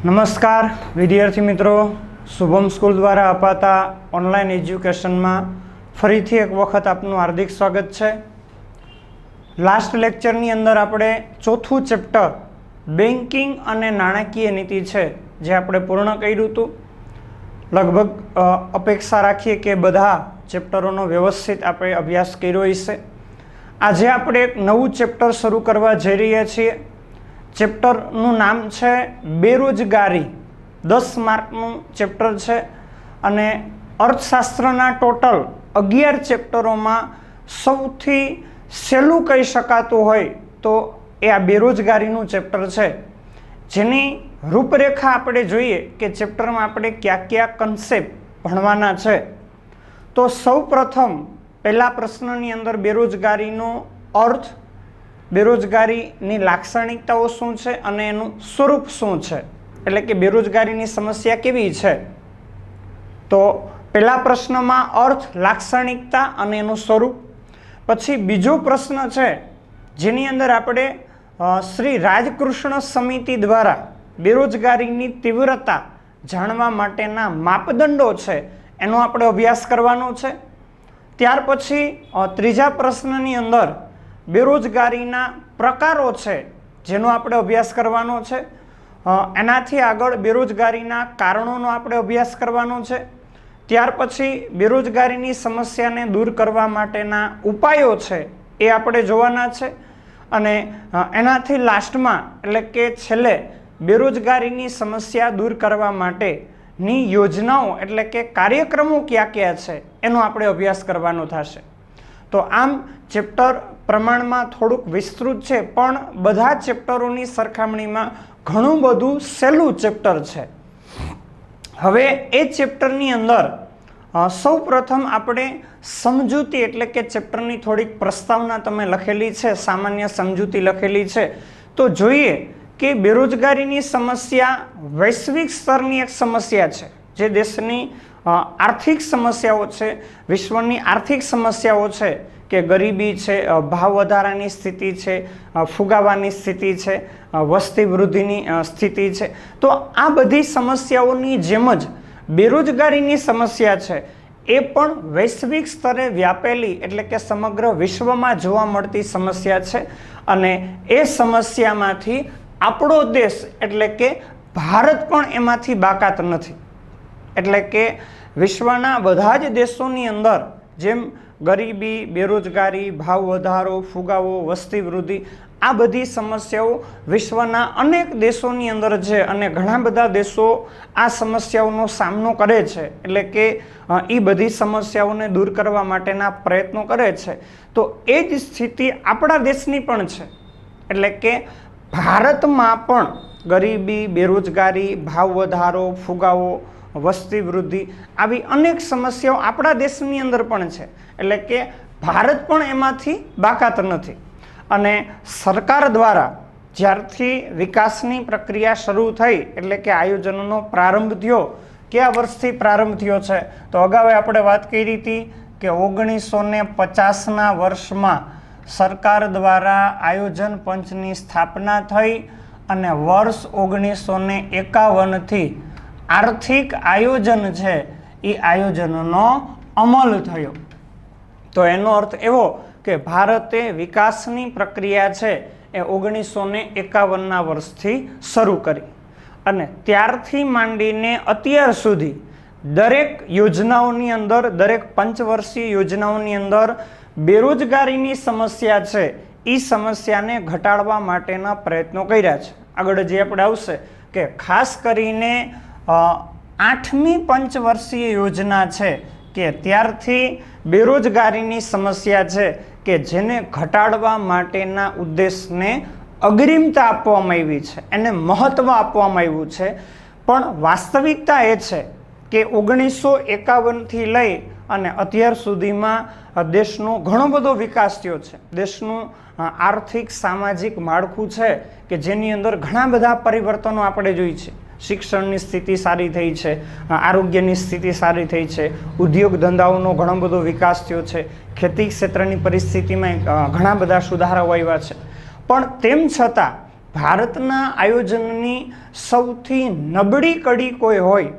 नमस्कार विद्यार्थी मित्रों, शुभम स्कूल द्वारा अपाता ऑनलाइन एज्युकेशन में फरीथी एक वखत आपनु हार्दिक स्वागत है। लास्ट लेक्चर नी अंदर आपणे चौथुं चेप्टर बेंकिंग अने नाणाकीय नीति है जे आपणे पूर्ण कर्युं हतुं। लगभग अपेक्षा राखीए के बधा चेप्टरों व्यवस्थित आपणे अभ्यास कर्यो हशे। आजे आपणे एक नवुं चेप्टर शुरू करवा जई रह्या छीए। चेप्टरनु नाम है बेरोजगारी। 10 मार्कनु चेप्टर है अने अर्थशास्त्रना टोटल 11 चेप्टरों में सौथी सहेलू कही शकातुं होय तो ए आ बेरोजगारीनु चेप्टर है, जेनी रूपरेखा आपणे जोईए कि चेप्टर में आपणे क्या क्या कन्सेप्ट भणवाना छे। तो सौ प्रथम पहला प्रश्ननी अंदर बेरोजगारीनो अर्थ, बेरोजगारीनी लाक्षणिकताओ शुं छे अने एनुं स्वरूप शुं छे, एटले के बेरोजगारीनी समस्या केवी छे। तो पहला प्रश्न में अर्थ, लाक्षणिकता अने एनुं स्वरूप। पछी बीजो प्रश्न छे जेनी अंदर आपणे श्री राजकृष्ण समिति द्वारा बेरोजगारीनी तीव्रता जाणवा माटेना मापदंडो छे एनो आपणे अभ्यास करवानो छे। त्यार पछी त्रीजा प्रश्ननी अंदर बेरोजगारीना प्रकारो छे जेनो आपणे अभ्यास करवानो छे। एनाथी आगळ बेरोजगारीना कारणोनो आपणे अभ्यास करवानो छे। त्यार पछी बेरोजगारीनी समस्याने दूर करवा माटेना उपायो छे ए आपणे जोवाना छे। अने एनाथी लास्टमां एटले के छेल्ले बेरोजगारीनी समस्या दूर करवा माटेनी योजनाओ एटले के कार्यक्रमो क्या क्या छे एनो आपणे अभ्यास करवानो थशे। तो आम चेप्टर प्रमाण में थोड़ुंक विस्तृत है, पण बधा चेप्टरों सरखामणी में घणुं बधुं सहेलुं चेप्टर है। हवे ए चेप्टरनी अंदर सौ प्रथम आपणे समजूती एटले के चेप्टरनी थोड़ी प्रस्तावना तमे लखेली है, सामान्य समजूती लखेली है। तो जोईए कि बेरोजगारीनी समस्या वैश्विक स्तरनी एक समस्या है, जे देशनी आर्थिक समस्याओं है, विश्वनी आर्थिक समस्याओं है कि गरीबी है, भाव वधारानी स्थिति है, फुगावानी स्थिति है, वस्ती वृद्धिनी स्थिति है। तो आ बधी समस्याओनी जेमज बेरोजगारीनी समस्या है ए पण वैश्विक स्तरे व्यापेली एटले के समग्र विश्व में जोवा मळती समस्या है। अने ए समस्यामांथी आपणो देश एटले के भारत पण एमांथी बाकात नथी। एटले के विश्वना बधा ज देशोनी अंदर जेम गरीबी, बेरोजगारी, भाव वधारो, फुगावो, वस्ती वृद्धि आ बधी समस्याओं विश्वना अनेक देशोनी अंदर है अने घणा बधा देशों आ समस्याओनो सामनो करे छे। एटले के ई बधी समस्याओने दूर करवा माटेना प्रयत्नो करे छे। तो ए ज स्थिति आपणा देशनी पण छे। एटले के भारतमां पण गरीबी, बेरोजगारी, भाव वधारो, फुगावो, वस्ती वृद्धि आवी अनेक समस्याओं आपणा देशनी अंदर पण छे। एटले के भारत पण एमांथी बाकात नथी। अने सरकार द्वारा ज्यारथी विकासनी प्रक्रिया शुरू थई एटले के आयोजनोनो प्रारंभ थयो, क्या वर्षथी प्रारंभ थयो छे तो अगाऊ आपणे वात करी हती के 1950 ना वर्षमां सरकार द्वारा आयोजन पंचनी स्थापना थई अने वर्ष 1951 थी आर्थिक आयोजन है ये आयोजनों अमल थयो। तो एनो अर्थ एवो कि भारते विकासनी प्रक्रिया है ए 1951 ना वर्षथी शरू करी अने त्यारथी मांडीने अत्यार सुधी दरेक योजनाओनी अंदर, दरेक पंचवर्षीय योजनाओनी अंदर बेरोजगारीनी समस्या है ई समस्याने घटाडवा माटेना प्रयत्नो कर्या छे। आगळ जे आपणे आवशे के खास करीने 8मी पंचवर्षीय योजना है कि त्यारथी बेरोजगारीनी समस्या है कि जेने घटाडवा माटेना उद्देश्यने अग्रिमता आपवामां आवी छे, एने महत्व आपवामां आव्युं छे। पण वास्तविकता ए छे कि 1951 थी लई अने अत्यार सुधीमां देशनो घणो बधो विकास थयो छे। देशनुं आर्थिक सामाजिक माळखुं छे कि जेनी अंदर घणा बधा परिवर्तनो आपणे जोई छे। शिक्षणनी स्थिति सारी थई छे, आरोग्यनी स्थिति सारी थई छे, उद्योग धंधाओनो घणो बधो विकास थयो छे, खेती क्षेत्रनी परिस्थितिमां घणा बधा सुधाराओ आव्या छे। पण तेम छतां ભારતના આયોજનની સૌથી નબળી કડી કોઈ હોય,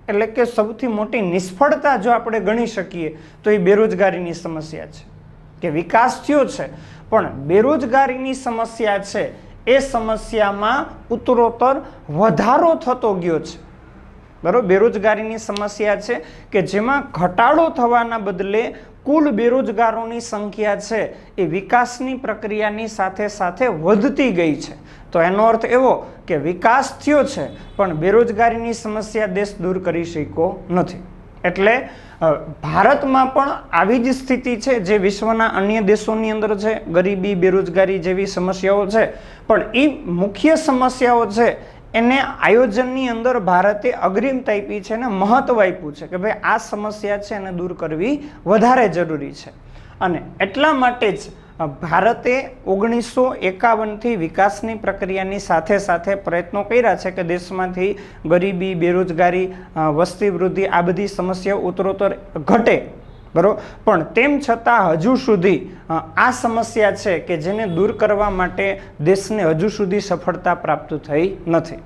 એટલે કે સૌથી મોટી નિષ્ફળતા જો આપણે ગણી શકીએ તો એ બેરોજગારીની સમસ્યા છે. કે વિકાસ થયો છે પણ બેરોજગારીની સમસ્યા છે એ સમસ્યામાં ઉત્તરોત્તર વધારો થતો ગયો છે. બરાબર, બેરોજગારીની સમસ્યા છે કે જેમાં ઘટાડો થવાના બદલે કુલ બેરોજગારોની સંખ્યા છે એ વિકાસની પ્રક્રિયાની સાથે સાથે વધતી ગઈ છે. તો એનો અર્થ એવો કે વિકાસ થયો છે પણ બેરોજગારીની સમસ્યા દેશ દૂર કરી શક્યો નથી. એટલે ભારતમાં પણ આવી જ સ્થિતિ છે જે વિશ્વના અન્ય દેશોની અંદર છે. ગરીબી, બેરોજગારી જેવી સમસ્યાઓ છે, પણ એ મુખ્ય સમસ્યાઓ છે એને આયોજનની અંદર ભારતે અગ્રિમતા આપી છે અને મહત્વ આપ્યું છે કે ભાઈ આ સમસ્યા છે એને દૂર કરવી વધારે જરૂરી છે. અને એટલા માટે જ ભારતે 1951થી વિકાસની પ્રક્રિયાની સાથે સાથે પ્રયત્નો કર્યા છે કે દેશમાંથી ગરીબી, બેરોજગારી, વસ્તી વૃદ્ધિ આ બધી સમસ્યાઓ ઉત્તરોત્તર ઘટે. બરાબર, પણ તેમ છતાં હજુ સુધી આ સમસ્યા છે કે જેને દૂર કરવા માટે દેશને હજુ સુધી સફળતા પ્રાપ્ત થઈ નથી.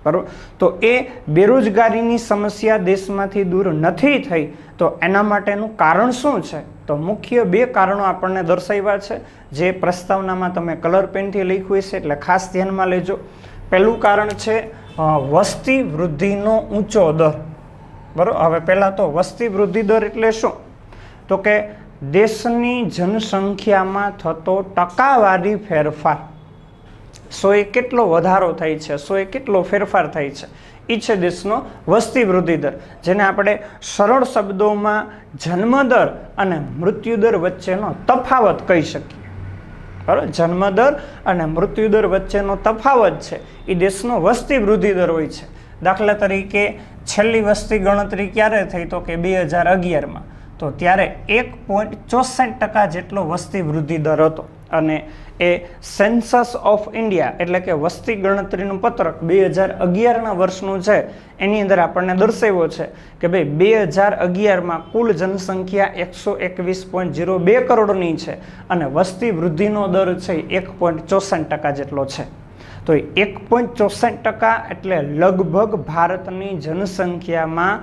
બરાબર, તો એ બેરોજગારીની સમસ્યા દેશમાંથી દૂર નથી થઈ. તો એના માટેનું કારણ શું છે? તો મુખ્ય 2 કારણો આપણને દર્શાવ્યા છે, જે પ્રસ્તાવનામાં તમે કલર પેનથી લખ્યું છે એટલે ખાસ ધ્યાનમાં લેજો. પહેલું કારણ છે વસ્તી વૃદ્ધિનો ઊંચો દર. બરાબર, હવે પહેલાં તો વસ્તી વૃદ્ધિ દર એટલે શું? તો કે દેશની જનસંખ્યામાં થતો ટકાવારી ફેરફાર. 100એ કેટલો વધારો થાય છે, 100એ કેટલો ફેરફાર થાય છે, એ છે દેશનો વસ્તી વૃદ્ધિ દર, જેને આપણે સરળ શબ્દોમાં જન્મદર અને મૃત્યુદર વચ્ચેનો તફાવત કહી શકીએ. બરાબર, જન્મદર અને મૃત્યુદર વચ્ચેનો તફાવત છે એ દેશનો વસ્તી વૃદ્ધિ દર હોય છે. દાખલા તરીકે છેલ્લી વસ્તી ગણતરી ક્યારે થઈ? તો કે 2011માં. તો ત્યારે 1.64% જેટલો વસ્તી વૃદ્ધિ દર હતો. અને એ સેન્સસ ઓફ ઇન્ડિયા એટલે કે વસ્તી ગણતરીનું પત્રક 2011ના વર્ષનું છે, એની અંદર આપણને દર્શાવ્યો છે કે ભાઈ 2011માં કુલ જનસંખ્યા 121.02 કરોડની છે અને વસ્તી વૃદ્ધિનો દર છે 1.64% જેટલો છે. તો 1.64% એટલે લગભગ ભારતની જનસંખ્યામાં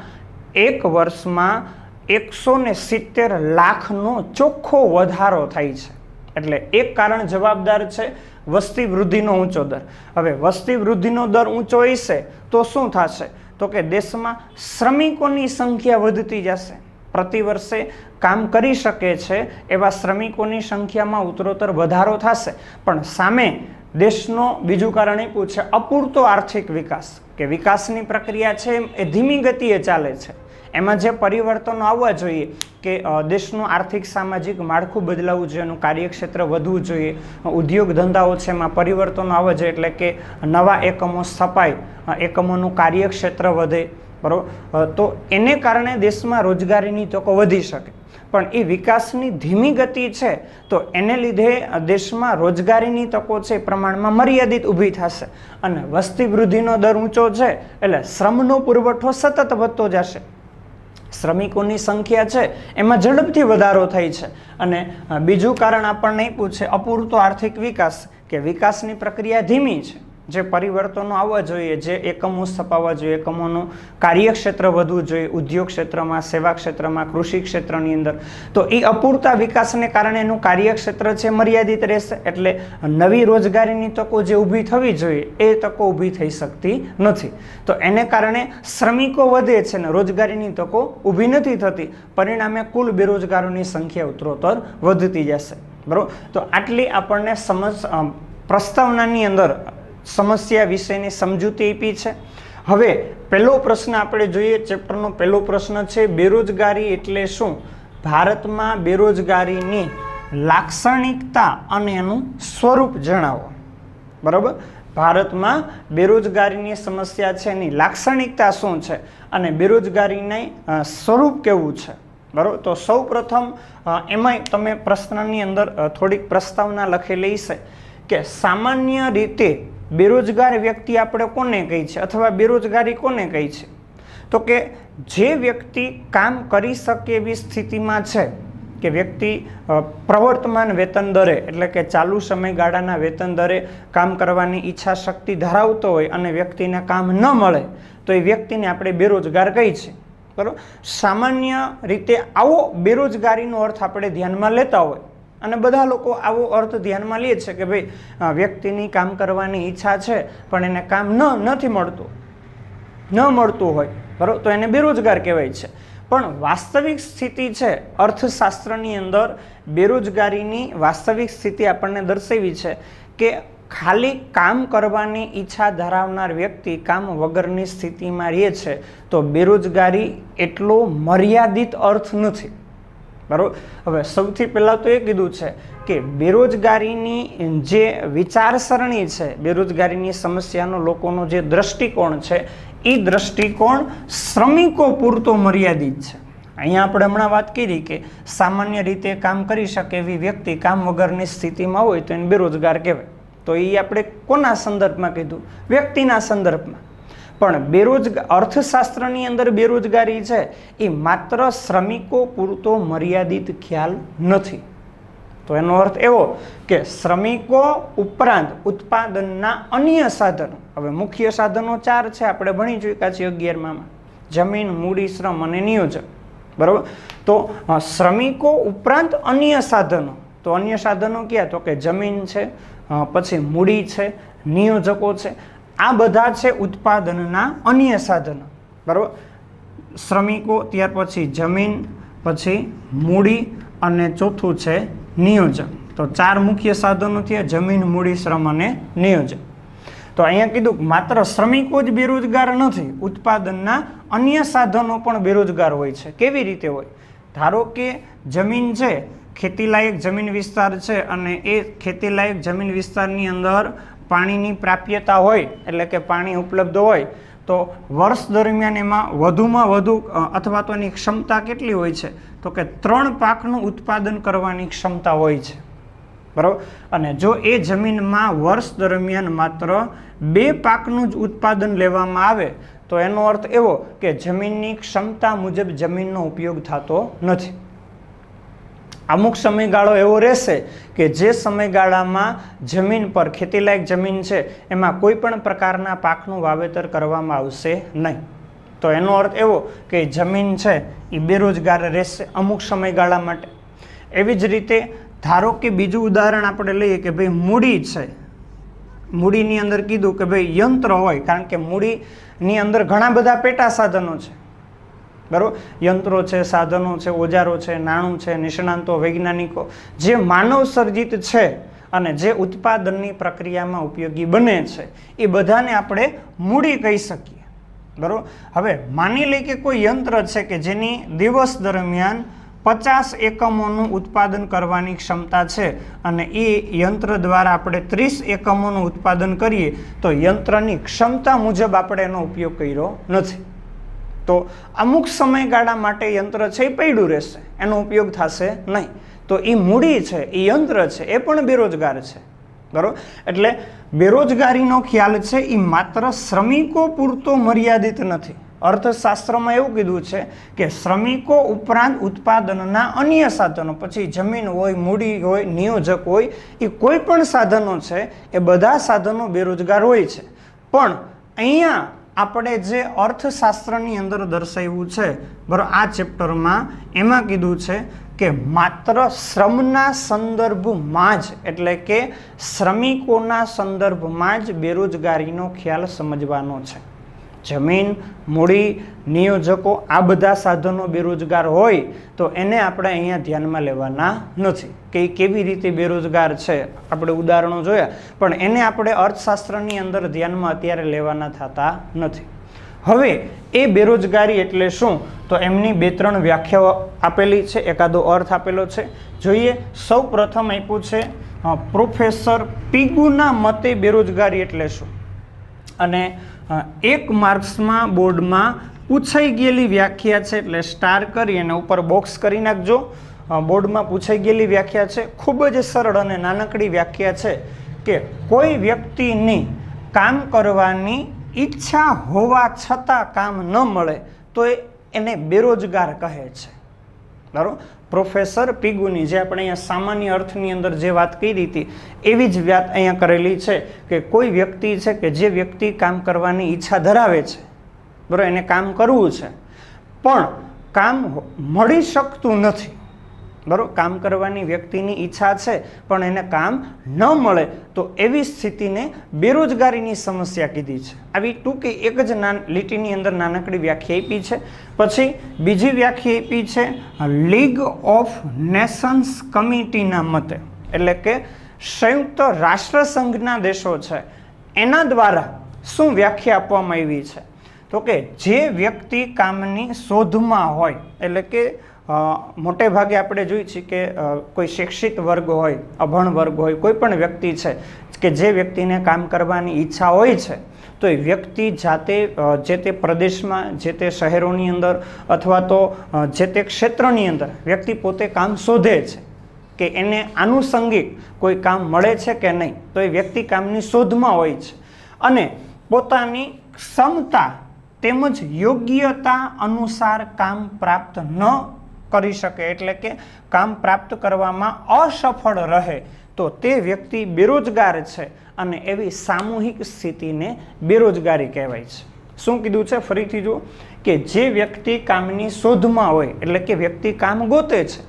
એક વર્ષમાં 170 લાખનો ચોખ્ખો વધારો થાય છે. એટલે એક કારણ જવાબદાર છે વસ્તી વૃદ્ધિનો ઊંચો દર. હવે વસ્તી વૃદ્ધિનો દર ઊંચો હશે તો શું થશે? તો કે દેશમાં શ્રમિકોની સંખ્યા વધતી જશે. પ્રતિ વર્ષે કામ કરી શકે છે એવા શ્રમિકોની સંખ્યામાં ઉત્તરોત્તર વધારો થશે. પણ સામે દેશનો બીજું કારણ એ છે અપૂરતો આર્થિક વિકાસ, કે વિકાસની પ્રક્રિયા છે એ ધીમી ગતિએ ચાલે છે. એમાં જે પરિવર્તનો આવવા જોઈએ કે દેશનું આર્થિક સામાજિક માળખું બદલાવવું જોઈએ, એનું કાર્યક્ષેત્ર વધવું જોઈએ, ઉદ્યોગ ધંધાઓ છે એમાં પરિવર્તનો આવવા જોઈએ, એટલે કે નવા એકમો સ્થપાય, એકમોનું કાર્યક્ષેત્ર વધે. બરાબર, તો એને કારણે દેશમાં રોજગારીની તકો વધી શકે. પણ એ વિકાસની ધીમી ગતિ છે તો એને લીધે દેશમાં રોજગારીની તકો છે પ્રમાણમાં મર્યાદિત ઊભી થશે. અને વસ્તી વૃદ્ધિનો દર ઊંચો છે એટલે શ્રમનો પુરવઠો સતત વધતો જશે. શ્રમિકોની સંખ્યા છે એમાં ઝડપથી વધારો થાય છે. અને બીજું કારણ આપણને પૂછે અપૂરતો આર્થિક વિકાસ, કે વિકાસની પ્રક્રિયા ધીમી છે. જે પરિવર્તનો આવવા જોઈએ, જે એકમો સ્થપાવવા જોઈએ, એકમોનું કાર્યક્ષેત્ર વધવું જોઈએ, ઉદ્યોગ ક્ષેત્રમાં, સેવા ક્ષેત્રમાં, કૃષિ ક્ષેત્રની અંદર, તો એ અપૂરતા વિકાસને કારણે એનું કાર્યક્ષેત્ર છે મર્યાદિત રહેશે. એટલે નવી રોજગારીની તકો જે ઊભી થવી જોઈએ એ તકો ઊભી થઈ શકતી નથી. તો એને કારણે શ્રમિકો વધે છે ને રોજગારીની તકો ઊભી નથી થતી. પરિણામે કુલ બેરોજગારોની સંખ્યા ઉત્તરોત્તર વધતી જશે. બરાબર, તો આટલી આપણને પ્રસ્તાવનાની અંદર સમસ્યા વિશેની સમજૂતી આપી છે. હવે પહેલો પ્રશ્ન આપણે જોઈએ, ચેપ્ટરનો પહેલો પ્રશ્ન છે બેરોજગારી એટલે શું? ભારતમાં બેરોજગારીની લાક્ષણિકતા અને એનું સ્વરૂપ જણાવો. બરાબર, ભારતમાં બેરોજગારીની સમસ્યા છે એની લાક્ષણિકતા શું છે અને બેરોજગારીનું સ્વરૂપ કેવું છે. બરાબર, તો સૌ પ્રથમ એમાંય તમે પ્રશ્નની અંદર થોડીક પ્રસ્તાવના લખેલી છે કે સામાન્ય રીતે બેરોજગાર વ્યક્તિ આપણે કોને કહી છે અથવા બેરોજગારી કોને કહી છે? તો કે જે વ્યક્તિ કામ કરી શકે એવી સ્થિતિમાં છે કે વ્યક્તિ પ્રવર્તમાન વેતન દરે એટલે કે ચાલુ સમયગાળાના વેતન દરે કામ કરવાની ઈચ્છા શક્તિ ધરાવતો હોય અને વ્યક્તિને કામ ન મળે તો એ વ્યક્તિને આપણે બેરોજગાર કહી છે, બરાબર. સામાન્ય રીતે આવો બેરોજગારીનો અર્થ આપણે ધ્યાનમાં લેતા હોય અને બધા લોકો આવો અર્થ ધ્યાનમાં લે છે કે ભાઈ વ્યક્તિની કામ કરવાની ઈચ્છા છે પણ એને કામ નથી મળતું હોય, બરાબર, તો એને બેરોજગાર કહેવાય છે. પણ વાસ્તવિક સ્થિતિ છે અર્થશાસ્ત્રની અંદર બેરોજગારીની વાસ્તવિક સ્થિતિ આપણને દર્શાવી છે કે ખાલી કામ કરવાની ઈચ્છા ધરાવનાર વ્યક્તિ કામ વગરની સ્થિતિમાં રહે છે તો બેરોજગારી એટલો મર્યાદિત અર્થ નથી, બરાબર. હવે સૌથી પહેલાં તો એ કીધું છે કે બેરોજગારીની જે વિચારસરણી છે, બેરોજગારીની સમસ્યાનો લોકોનો જે દ્રષ્ટિકોણ છે એ દ્રષ્ટિકોણ શ્રમિકો પૂરતો મર્યાદિત છે. અહીંયા આપણે હમણાં વાત કરી કે સામાન્ય રીતે કામ કરી શકે એવી વ્યક્તિ કામ વગરની સ્થિતિમાં હોય તો એને બેરોજગાર કહેવાય. તો એ આપણે કોના સંદર્ભમાં કીધું? વ્યક્તિના સંદર્ભમાં. પણ અર્થશાસ્ત્રની અંદર બેરોજગારી છે એ માત્ર શ્રમિકો પૂરતો મર્યાદિત ખ્યાલ નથી. તો એનો અર્થ એવો કે શ્રમિકો ઉપરાંત ઉત્પાદનના અન્ય સાધનો, હવે મુખ્ય સાધનો 4 છે, આપણે ભણી ચૂક્યા છીએ 11માં, જમીન, મૂડી, શ્રમ અને નિયોજક, બરાબર. તો શ્રમિકો ઉપરાંત અન્ય સાધનો, તો અન્ય સાધનો ક્યાં? તો કે જમીન છે, પછી મૂડી છે, નિયોજકો છે, આ બધા છે ઉત્પાદનના અન્ય સાધનો, બરાબર. શ્રમિકો, ત્યાર પછી જમીન, પછી મૂડી અને ચોથું છે નિયોજક. તો 4 મુખ્ય સાધનો થયા: જમીન, મૂડી, શ્રમ અને નિયોજક. તો અહીંયા કીધું માત્ર શ્રમિકો જ બેરોજગાર નથી, ઉત્પાદનના અન્ય સાધનો પણ બેરોજગાર હોય છે. કેવી રીતે હોય? ધારો કે જમીન છે, ખેતીલાયક જમીન વિસ્તાર છે અને એ ખેતીલાયક જમીન વિસ્તારની અંદર પાણીની પ્રાપ્યતા હોય એટલે કે પાણી ઉપલબ્ધ હોય તો વર્ષ દરમિયાન એમાં વધુમાં વધુ અથવા તો એની ક્ષમતા કેટલી હોય છે? તો કે 3 પાકનું ઉત્પાદન કરવાની ક્ષમતા હોય છે, બરાબર. અને જો એ જમીનમાં વર્ષ દરમિયાન માત્ર 2 પાકનું જ ઉત્પાદન લેવામાં આવે તો એનો અર્થ એવો કે જમીનની ક્ષમતા મુજબ જમીનનો ઉપયોગ થતો નથી. અમુક સમયગાળો એવો રહેશે કે જે સમયગાળામાં જમીન પર ખેતીલાયક જમીન છે એમાં કોઈ પણ પ્રકારના પાકનું વાવેતર કરવામાં આવશે નહીં. તો એનો અર્થ એવો કે જમીન છે એ બેરોજગાર રહેશે અમુક સમયગાળા માટે. એવી જ રીતે ધારો કે બીજું ઉદાહરણ આપણે લઈએ કે ભાઈ મૂડી છે. મૂડીની અંદર કીધું કે ભાઈ યંત્ર હોય, કારણ કે મૂડીની અંદર ઘણા બધા પેટા સાધનો છે, બરાબર. યંત્રો છે, સાધનો છે, ઓજારો છે, નાણું છે, નિષ્ણાંતો, વૈજ્ઞાનિકો જે માનવ સર્જિત છે અને જે ઉત્પાદનની પ્રક્રિયામાં ઉપયોગી બને છે એ બધાને આપણે મૂડી કહી શકીએ, બરાબર. હવે માની લઈએ કે કોઈ યંત્ર છે કે જેની દિવસ દરમિયાન 50 એકમોનું ઉત્પાદન કરવાની ક્ષમતા છે અને એ યંત્ર દ્વારા આપણે 30 એકમોનું ઉત્પાદન કરીએ તો યંત્રની ક્ષમતા મુજબ આપણે એનો ઉપયોગ કર્યો નથી. તો અમુક સમયગાળા માટે યંત્ર છે એ પડ્યું રહેશે, એનો ઉપયોગ થશે નહીં. તો એ મૂડી છે, એ યંત્ર છે, એ પણ બેરોજગાર છે, બરાબર. એટલે બેરોજગારીનો ખ્યાલ છે એ માત્ર શ્રમિકો પૂરતો મર્યાદિત નથી. અર્થશાસ્ત્રમાં એવું કીધું છે કે શ્રમિકો ઉપરાંત ઉત્પાદનના અન્ય સાધનો, પછી જમીન હોય, મૂડી હોય, નિયોજક હોય, એ કોઈ પણ સાધનો છે એ બધા સાધનો બેરોજગાર હોય છે. પણ અહીંયા આપણે જે અર્થશાસ્ત્રની અંદર દર્શાવ્યું છે, બરાબર, આ ચેપ્ટરમાં એમાં કીધું છે કે માત્ર શ્રમના સંદર્ભમાં જ એટલે કે શ્રમિકોના સંદર્ભમાં જ બેરોજગારીનો ખ્યાલ સમજવાનો છે. જમીન, મૂડી, નિયોજકો આ બધા સાધનો બેરોજગાર હોય તો એને આપણે અહીંયા ધ્યાનમાં લેવાના નથી કે એ કેવી રીતે બેરોજગાર છે. આપણે ઉદાહરણો જોયા પણ એને આપણે અર્થશાસ્ત્રની અંદર ધ્યાનમાં અત્યારે લેવાના થતા નથી. હવે એ બેરોજગારી એટલે શું? તો એમની 2-3 વ્યાખ્યાઓ આપેલી છે, એકાદો અર્થ આપેલો છે. જોઈએ. સૌ પ્રથમ આપ્યું છે પ્રોફેસર પીગુના મતે બેરોજગારી એટલે શું? અને 1 માર્ક્સમાં બોર્ડમાં પૂછાઈ ગયેલી વ્યાખ્યા છે એટલે સ્ટાર કરી અને ઉપર બોક્સ કરી નાખજો. બોર્ડમાં પૂછાઈ ગયેલી વ્યાખ્યા છે, ખૂબ જ સરળ અને નાનકડી વ્યાખ્યા છે કે કોઈ વ્યક્તિની કામ કરવાની ઈચ્છા હોવા છતાં કામ ન મળે તો એને બેરોજગાર કહે છે, બરાબર. પ્રોફેસર પિગુની જે આપણે અહીંયા સામાન્ય અર્થની અંદર જે વાત કરી હતી એવી જ વાત અહીંયા કરેલી છે કે કોઈ વ્યક્તિ છે કે જે વ્યક્તિ કામ કરવાની ઈચ્છા ધરાવે છે, બરાબર, એને કામ કરવું છે પણ કામ મળી શકતું નથી, બરાબર, કામ કરવાની વ્યક્તિની ઈચ્છા છે પણ એને કામ ન મળે તો એવી સ્થિતિને બેરોજગારીની સમસ્યા કીધી છે. આવી ટૂંકી એક જ લીટીની અંદર નાનકડી વ્યાખ્યા આપી છે. પછી બીજી વ્યાખ્યા આપી છે લીગ ઓફ નેશન્સ કમિટીના મતે, એટલે કે સંયુક્ત રાષ્ટ્રસંઘના દેશો છે એના દ્વારા શું વ્યાખ્યા આપવામાં આવી છે તો કે જે વ્યક્તિ કામની શોધમાં હોય, એટલે કે મોટે ભાગે આપણે જોઈએ છીએ કે કોઈ શિક્ષિત વર્ગ હોય, અભણ વર્ગ હોય, કોઈ પણ વ્યક્તિ છે કે જે વ્યક્તિને કામ કરવાની ઈચ્છા હોય છે તો એ વ્યક્તિ જાતે જે તે પ્રદેશમાં, જે તે શહેરોની અંદર અથવા તો જે તે ક્ષેત્રની અંદર વ્યક્તિ પોતે કામ શોધે છે કે એને આનુષંગિક કોઈ કામ મળે છે કે નહીં, તો એ વ્યક્તિ કામની શોધમાં હોય છે અને પોતાની ક્ષમતા તેમજ યોગ્યતા અનુસાર કામ પ્રાપ્ત ન કરી શકે, એટલે કે કામ પ્રાપ્ત કરવામાં અસફળ રહે તો તે વ્યક્તિ બેરોજગાર છે અને એવી સામૂહિક સ્થિતિને બેરોજગારી કહેવાય છે. શું કીધું છે ફરીથી જુઓ કે જે વ્યક્તિ કામની શોધમાં હોય, એટલે કે વ્યક્તિ કામ ગોતે છે,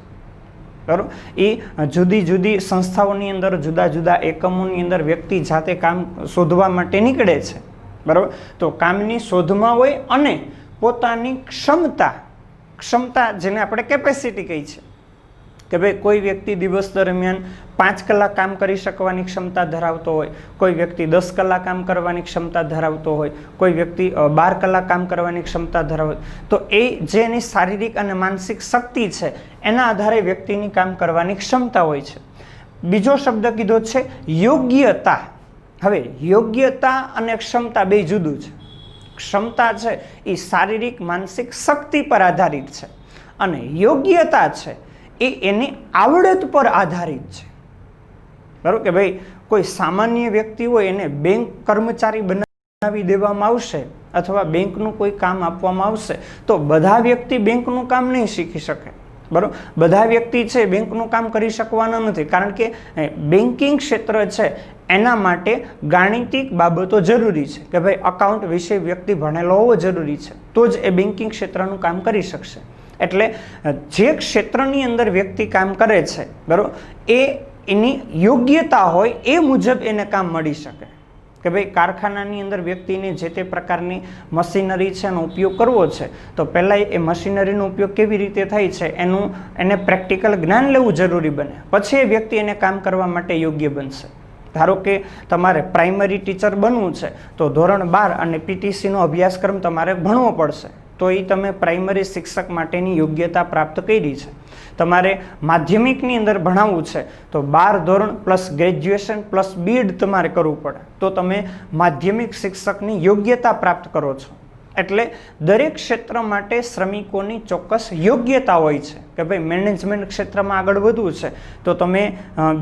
બરાબર, એ જુદી જુદી સંસ્થાઓની અંદર, જુદા જુદા એકમોની અંદર વ્યક્તિ જાતે કામ શોધવા માટે નીકળે છે, બરાબર, તો કામની શોધમાં હોય અને પોતાની ક્ષમતા જેને આપણે કેપેસિટી કહી છે કે ભાઈ કોઈ વ્યક્તિ દિવસ દરમિયાન 5 કલાક કામ કરી શકવાની ક્ષમતા ધરાવતો હોય, કોઈ વ્યક્તિ 10 કલાક કામ કરવાની ક્ષમતા ધરાવતો હોય, કોઈ વ્યક્તિ 12 કલાક કામ કરવાની ક્ષમતા ધરાવે, તો એ જે એની શારીરિક અને માનસિક શક્તિ છે એના આધારે વ્યક્તિની કામ કરવાની ક્ષમતા હોય છે. બીજો શબ્દ કીધો છે યોગ્યતા. હવે યોગ્યતા અને ક્ષમતા બે જુદું છે. ક્ષમતા છે એ શારીરિક માનસિક શક્તિ પર આધારિત છે અને યોગ્યતા છે એ એની આવડત પર આધારિત છે, બરાબર, કે ભાઈ કોઈ સામાન્ય વ્યક્તિ હોય એને બેંક કર્મચારી બનાવી દેવામાં આવશે અથવા બેંકનું કોઈ કામ આપવામાં આવશે તો બધા વ્યક્તિ બેંકનું કામ નહીં શીખી શકે, બરાબર, બધા વ્યક્તિ છે બેંકનું કામ કરી શકવાના નથી, કારણ કે બેન્કિંગ ક્ષેત્ર છે એના માટે ગાણિતિક બાબતો જરૂરી છે કે ભાઈ અકાઉન્ટ વિશે વ્યક્તિ ભણેલો હોવો જરૂરી છે તો જ એ બેન્કિંગ ક્ષેત્રનું કામ કરી શકશે. એટલે જે ક્ષેત્રની અંદર વ્યક્તિ કામ કરે છે, બરાબર, એ એની યોગ્યતા હોય એ મુજબ એને કામ મળી શકે કે ભાઈ કારખાનાની અંદર વ્યક્તિને જે તે પ્રકારની મશીનરી છે એનો ઉપયોગ કરવો છે તો પહેલાં એ મશીનરીનો ઉપયોગ કેવી રીતે થાય છે એને પ્રેક્ટિકલ જ્ઞાન લેવું જરૂરી બને, પછી એ વ્યક્તિ એને કામ કરવા માટે યોગ્ય બનશે. ધારો કે તમારે પ્રાઇમરી ટીચર બનવું છે તો ધોરણ 12 અને પીટીસીનો અભ્યાસક્રમ તમારે ભણવો પડશે, તો એ તમે પ્રાઇમરી શિક્ષક માટેની યોગ્યતા પ્રાપ્ત કરી છે. તમારે માધ્યમિકની અંદર ભણાવવું છે તો 12 ધોરણ પ્લસ ગ્રેજ્યુએશન પ્લસ બીએડ તમારે કરવું પડે તો તમે માધ્યમિક શિક્ષકની યોગ્યતા પ્રાપ્ત કરો છો. એટલે દરેક ક્ષેત્ર માટે શ્રમિકોની ચોક્કસ યોગ્યતા હોય છે કે ભાઈ મેનેજમેન્ટ ક્ષેત્રમાં આગળ વધવું છે તો તમે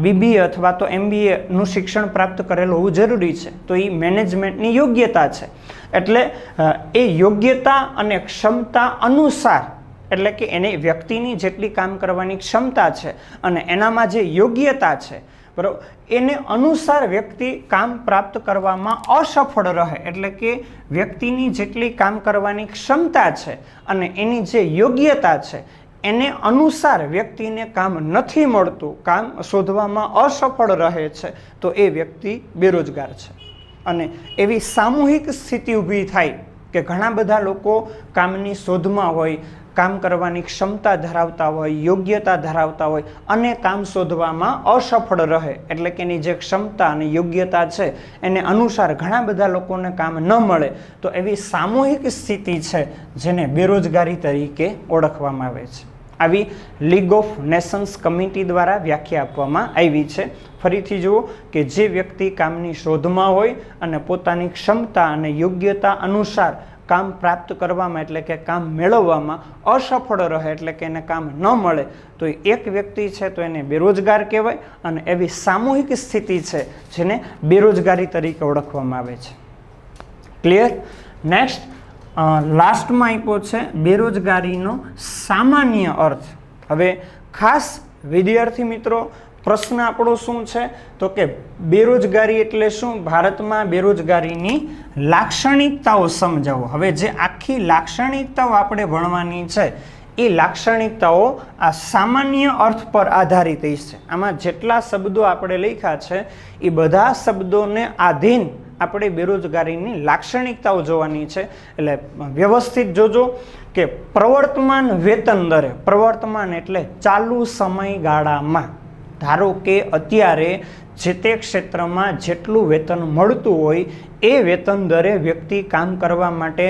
બીબીએ અથવા તો એમબીએનું શિક્ષણ પ્રાપ્ત કરેલું હોવું જરૂરી છે, તો એ મેનેજમેન્ટની યોગ્યતા છે. એટલે એ યોગ્યતા અને ક્ષમતા અનુસાર, એટલે કે એને વ્યક્તિની જેટલી કામ કરવાની ક્ષમતા છે અને એનામાં જે યોગ્યતા છે, બરાબર, એને અનુસાર વ્યક્તિ કામ પ્રાપ્ત કરવામાં અસફળ રહે, એટલે કે વ્યક્તિની જેટલી કામ કરવાની ક્ષમતા છે અને એની જે યોગ્યતા છે એને અનુસાર વ્યક્તિને કામ નથી મળતું, કામ શોધવામાં અસફળ રહે છે તો એ વ્યક્તિ બેરોજગાર છે. અને એવી સામૂહિક સ્થિતિ ઊભી થાય કે ઘણા બધા લોકો કામની શોધમાં હોય, કામ કરવાની ક્ષમતા ધરાવતા હોય, યોગ્યતા ધરાવતા હોય અને કામ શોધવામાં અસફળ રહે, એટલે કે એની જે ક્ષમતા અને યોગ્યતા છે એને અનુસાર ઘણા બધા લોકોને કામ ન મળે તો એવી સામૂહિક સ્થિતિ છે જેને બેરોજગારી તરીકે ઓળખવામાં આવે છે. આવી લીગ ઓફ નેશન્સ કમિટી દ્વારા વ્યાખ્યા આપવામાં આવી છે. ફરીથી જુઓ કે જે વ્યક્તિ કામની શોધમાં હોય અને પોતાની ક્ષમતા અને યોગ્યતા અનુસાર કામ પ્રાપ્ત કરવામાં, એટલે કે કામ મેળવવામાં અસફળ રહે, એટલે કે એને કામ ન મળે તો એક વ્યક્તિ છે તો એને બેરોજગાર કહેવાય અને એવી સામૂહિક સ્થિતિ છે જેને બેરોજગારી તરીકે ઓળખવામાં આવે છે. ક્લિયર? નેક્સ્ટ લાસ્ટમાં આપ્યો છે બેરોજગારીનો સામાન્ય અર્થ. હવે ખાસ વિદ્યાર્થી મિત્રો પ્રશ્ન આપણો શું છે તો કે બેરોજગારી એટલે શું, ભારતમાં બેરોજગારીની લાક્ષણિકતાઓ સમજાવો. હવે જે આખી લાક્ષણિકતાઓ આપણે ભણવાની છે એ લાક્ષણિકતાઓ આ સામાન્ય અર્થ પર આધારિત છે. આમાં જેટલા શબ્દો આપણે લખ્યા છે એ બધા શબ્દોને આધીન આપણે બેરોજગારીની લાક્ષણિકતાઓ જોવાની છે. એટલે વ્યવસ્થિત જોજો કે પ્રવર્તમાન વેતન દરે, પ્રવર્તમાન એટલે ચાલુ સમયગાળામાં, ધારો કે અત્યારે જે તે ક્ષેત્રમાં જેટલું વેતન મળતું હોય એ વેતન દરે વ્યક્તિ કામ કરવા માટે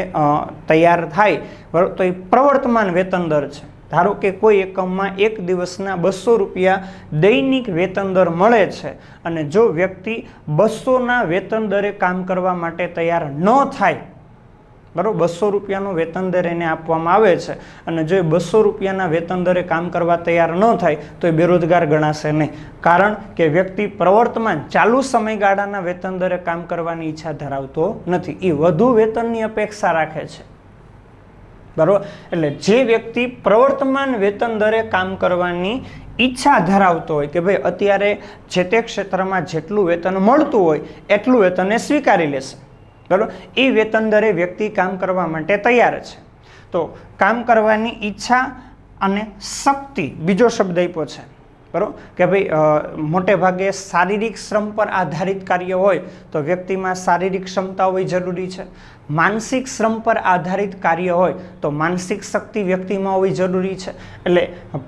તૈયાર થાય, બરાબર, તો એ પ્રવર્તમાન વેતન દર છે. ધારો કે કોઈ એકમમાં એક દિવસના 200 રૂપિયા દૈનિક વેતન દર મળે છે અને જો વ્યક્તિ 200ના વેતન દરે કામ કરવા માટે તૈયાર ન થાય, બરાબર, 200 રૂપિયાનો વેતન દર એને આપવામાં આવે છે અને જો એ 200 રૂપિયાના વેતન દરે કામ કરવા તૈયાર ન થાય તો એ બેરોજગાર ગણાશે નહીં. કારણ કે વ્યક્તિ પ્રવર્તમાન ચાલુ સમયગાળાના વેતન દરે કામ કરવાની ઈચ્છા ધરાવતો નથી, એ વધુ વેતનની અપેક્ષા રાખે છે, બરાબર. એટલે જે વ્યક્તિ પ્રવર્તમાન વેતન દરે કામ કરવાની ઈચ્છા ધરાવતો હોય કે ભાઈ અત્યારે જે તે ક્ષેત્રમાં જેટલું વેતન મળતું હોય એટલું વેતન એ સ્વીકારી લેશે, બરાબર, એ વેતન દરે વ્યક્તિ કામ કરવા માટે તૈયાર છે. તો કામ કરવાની ઈચ્છા અને શક્તિ બીજો શબ્દ આપ્યો છે, બરાબર, કે ભાઈ મોટે ભાગે શારીરિક શ્રમ પર આધારિત કાર્ય હોય તો વ્યક્તિમાં શારીરિક ક્ષમતા હોવી જરૂરી છે. માનસિક શ્રમ પર આધારિત કાર્ય હોય તો માનસિક શક્તિ વ્યક્તિમાં હોવી જરૂરી છે. એટલે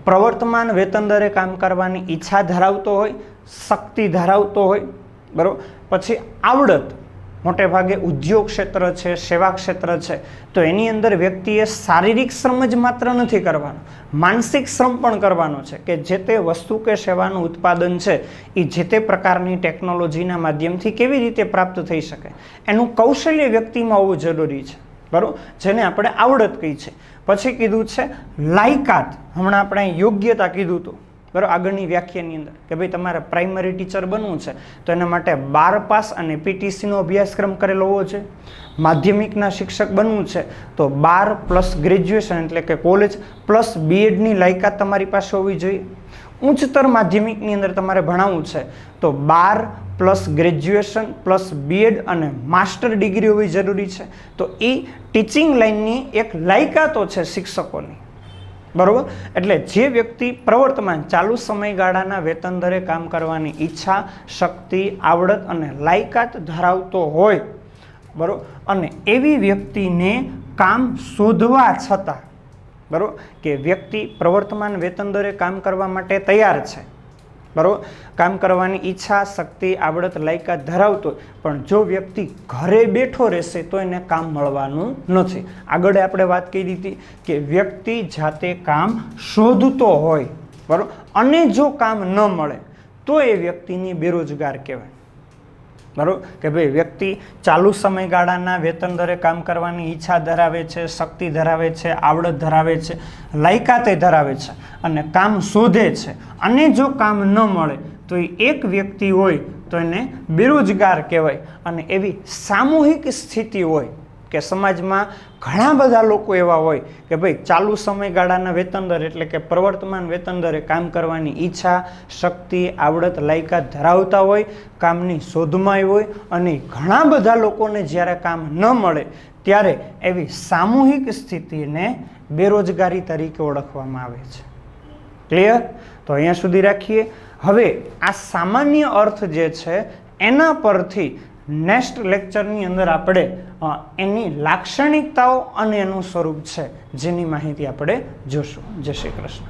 પ્રવર્તમાન વેતન દરે કામ કરવાની ઈચ્છા ધરાવતો હોય, શક્તિ ધરાવતો હોય, બરાબર, પછી આવડત, મોટે ભાગે ઉદ્યોગ ક્ષેત્ર છે, સેવા ક્ષેત્ર છે, તો એની અંદર વ્યક્તિએ શારીરિક શ્રમ જ માત્ર નથી કરવાનો, માનસિક શ્રમ પણ કરવાનો છે કે જે તે વસ્તુ કે સેવાનું ઉત્પાદન છે એ જે તે પ્રકારની ટેકનોલોજીના માધ્યમથી કેવી રીતે પ્રાપ્ત થઈ શકે એનું કૌશલ્ય વ્યક્તિમાં હોવું જરૂરી છે, બરાબર, જેને આપણે આવડત કહી છે. પછી કીધું છે લાયકાત, હમણાં આપણે યોગ્યતા કીધું હતું, બરાબર, આગળની વ્યાખ્યાની અંદર કે ભાઈ તમારે પ્રાઇમરી ટીચર બનવું છે તો એના માટે 12 પાસ અને પીટીસીનો અભ્યાસક્રમ કરેલો હોવો છે. માધ્યમિકના શિક્ષક બનવું છે તો 12 પ્લસ ગ્રેજ્યુએશન એટલે કે કોલેજ પ્લસ બીએડની લાયકાત તમારી પાસે હોવી જોઈએ. ઉચ્ચતર માધ્યમિકની અંદર તમારે ભણાવવું છે તો 12 પ્લસ ગ્રેજ્યુએશન પ્લસ બીએડ અને માસ્ટર ડિગ્રી હોવી જરૂરી છે. તો એ ટીચિંગ લાઇનની એક લાયકાતો છે શિક્ષકોની, બરોબર. એટલે જે વ્યક્તિ પ્રવર્તમાન ચાલુ સમયગાળાના વેતન દરે કામ કરવાની ઈચ્છા, શક્તિ, આવડત અને લાયકાત ધરાવતો હોય, બરોબર, અને એવી વ્યક્તિને કામ શોધવા છતાં, બરોબર, કે વ્યક્તિ પ્રવર્તમાન વેતન દરે કામ કરવા માટે તૈયાર છે, બરોબર, કામ કરવાની ઈચ્છા, શક્તિ, આવડત, લાયકાત ધરાવતો, પણ જો વ્યક્તિ ઘરે બેઠો રહેશે તો એને કામ મળવાનું નથી. આગળ આપણે વાત કરી હતી કે વ્યક્તિ જાતે કામ શોધતો હોય, બરોબર, અને જો કામ ન મળે તો એ વ્યક્તિની બેરોજગાર કહેવાય, બરોબર, કે ભાઈ વ્યક્તિ ચાલુ સમયગાળાના વેતન દરે કામ કરવાની ઈચ્છા ધરાવે છે, શક્તિ ધરાવે છે, આવડત ધરાવે છે, લાયકાતે ધરાવે છે અને કામ શોધે છે, અને જો કામ ન મળે તો એ એક વ્યક્તિ હોય તો એને બેરોજગાર કહેવાય. અને એવી સામૂહિક સ્થિતિ હોય કે સમાજમાં ઘણા બધા લોકો એવા હોય કે ભાઈ ચાલુ સમયગાળાના વેતન દર એટલે કે પ્રવર્તમાન વેતન દરે કામ કરવાની ઈચ્છા, શક્તિ, આવડત, લાયકાત ધરાવતા હોય, કામની શોધમાં હોય, અને ઘણા બધા લોકોને જ્યારે કામ ન મળે ત્યારે એવી સામૂહિક સ્થિતિને બેરોજગારી તરીકે ઓળખવામાં આવે છે. ક્લિયર? તો અહીંયા સુધી રાખીએ. હવે આ સામાન્ય અર્થ જે છે એના પરથી નેક્સ્ટ લેક્ચરની અંદર આપણે એની લાક્ષણિકતાઓ અને એનું સ્વરૂપ છે જેની માહિતી આપણે જોશું. જય શ્રી કૃષ્ણ.